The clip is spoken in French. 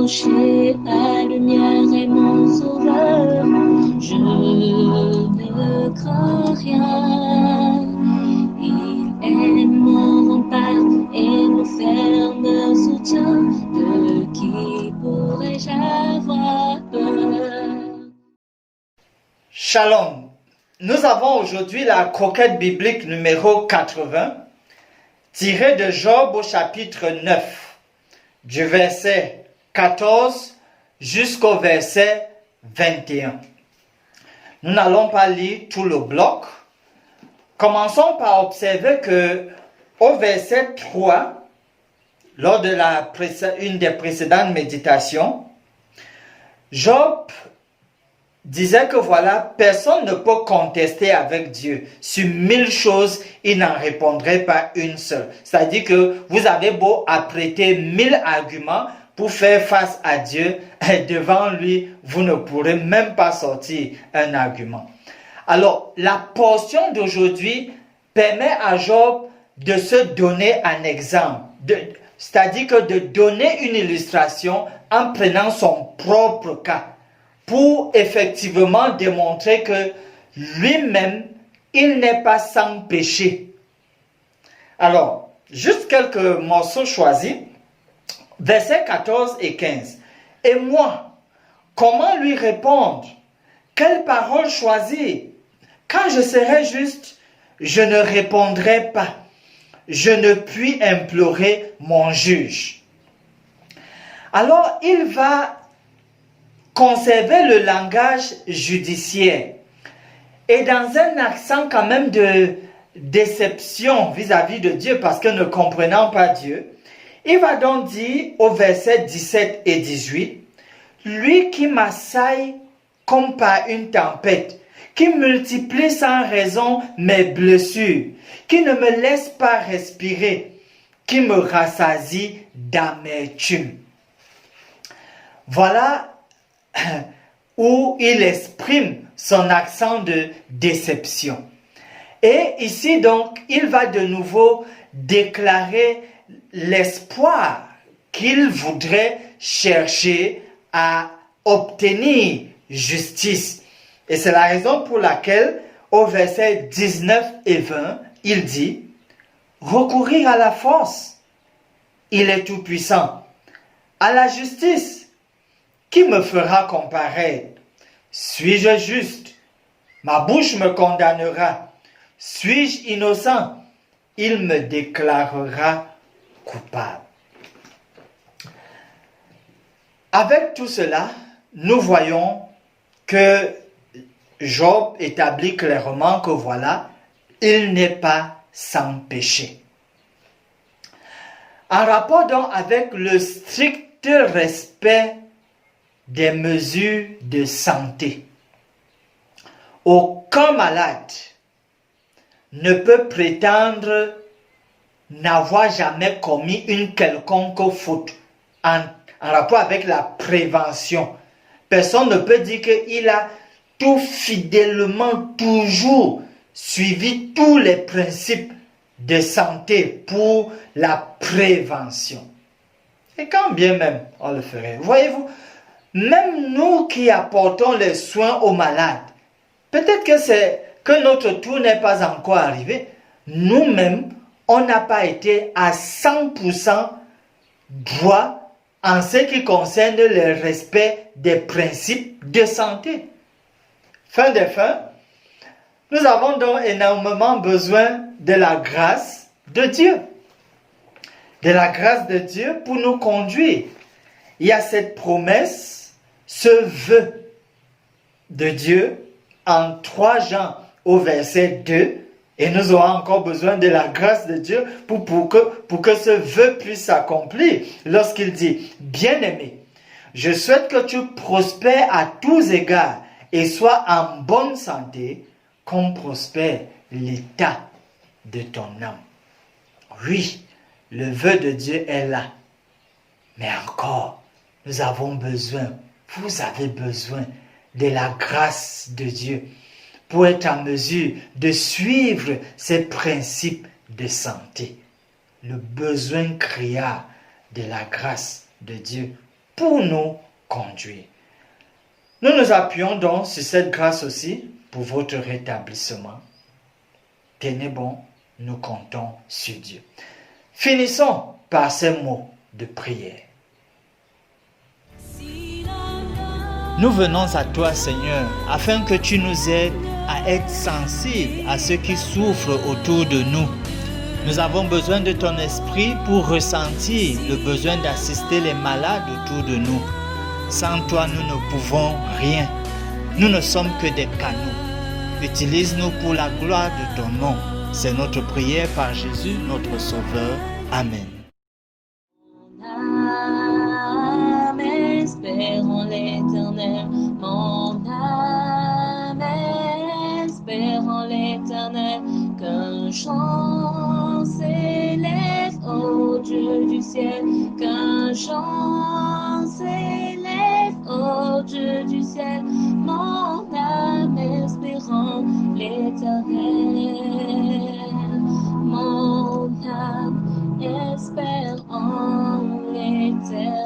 rocher, la lumière est mon sauveur. Je ne crains rien. Il est mon rempart et mon ferme soutien. De qui pourrais-je avoir peur? Shalom. Nous avons aujourd'hui la croquette biblique numéro 80, tirée de Job au chapitre 9, du verset 14 jusqu'au verset 21. Nous n'allons pas lire tout le bloc. Commençons par observer que au verset 3, lors de une des précédentes méditations, Job disait que voilà, personne ne peut contester avec Dieu. Sur 1000 choses, il n'en répondrait pas une seule. C'est-à-dire que vous avez beau apprêter 1000 arguments pour faire face à Dieu, et devant lui, vous ne pourrez même pas sortir un argument. Alors, la portion d'aujourd'hui permet à Job de se donner un exemple. C'est-à-dire que de donner une illustration en prenant son propre cas, pour effectivement démontrer que lui-même, il n'est pas sans péché. Alors, juste quelques morceaux choisis, versets 14 et 15. Et moi, comment lui répondre? Quelle parole choisir? Quand je serai juste, je ne répondrai pas. Je ne puis implorer mon juge. Alors, il va conserver le langage judiciaire et dans un accent quand même de déception vis-à-vis de Dieu parce que ne comprenant pas Dieu, il va donc dire au verset 17 et 18, « Lui qui m'assaille comme par une tempête, qui multiplie sans raison mes blessures, qui ne me laisse pas respirer, qui me rassasie d'amertume. » Voilà où il exprime son accent de déception. Et ici donc, il va de nouveau déclarer l'espoir qu'il voudrait chercher à obtenir justice. Et c'est la raison pour laquelle, au verset 19 et 20, il dit « Recourir à la force, il est tout-puissant, à la justice, qui me fera comparaître? Suis-je juste? Ma bouche me condamnera. Suis-je innocent? Il me déclarera coupable. » Avec tout cela, nous voyons que Job établit clairement que voilà, il n'est pas sans péché. En rapport donc avec le strict respect des mesures de santé, aucun malade ne peut prétendre n'avoir jamais commis une quelconque faute en rapport avec la prévention. Personne ne peut dire qu'il a tout fidèlement toujours suivi tous les principes de santé pour la prévention. Et quand bien même on le ferait, voyez-vous, même nous qui apportons les soins aux malades, peut-être que c'est que notre tour n'est pas encore arrivé. Nous-mêmes, on n'a pas été à 100% droit en ce qui concerne le respect des principes de santé. Fin des fins, nous avons donc énormément besoin de la grâce de Dieu. De la grâce de Dieu pour nous conduire. Il y a cette promesse, ce vœu de Dieu en 3 Jean au verset 2, et nous aurons encore besoin de la grâce de Dieu pour que ce vœu puisse s'accomplir lorsqu'il dit « Bien-aimé, je souhaite que tu prospères à tous égards et sois en bonne santé, comme prospère l'état de ton âme. » Oui, le vœu de Dieu est là, mais encore, nous avons besoin, vous avez besoin de la grâce de Dieu pour être en mesure de suivre ces principes de santé. Le besoin criard de la grâce de Dieu pour nous conduire. Nous nous appuyons donc sur cette grâce aussi pour votre rétablissement. Tenez bon, nous comptons sur Dieu. Finissons par ces mots de prière. Nous venons à toi, Seigneur, afin que tu nous aides à être sensibles à ceux qui souffrent autour de nous. Nous avons besoin de ton esprit pour ressentir le besoin d'assister les malades autour de nous. Sans toi, nous ne pouvons rien. Nous ne sommes que des canaux. Utilise-nous pour la gloire de ton nom. C'est notre prière par Jésus, notre Sauveur. Amen. Mon âme espère en l'Éternel. Mon âme espère en l'Éternel. Qu'un chant s'élève au Dieu du ciel. Qu'un chant s'élève au Dieu du ciel. Mon âme espère en l'Éternel. Mon âme espère en l'Éternel.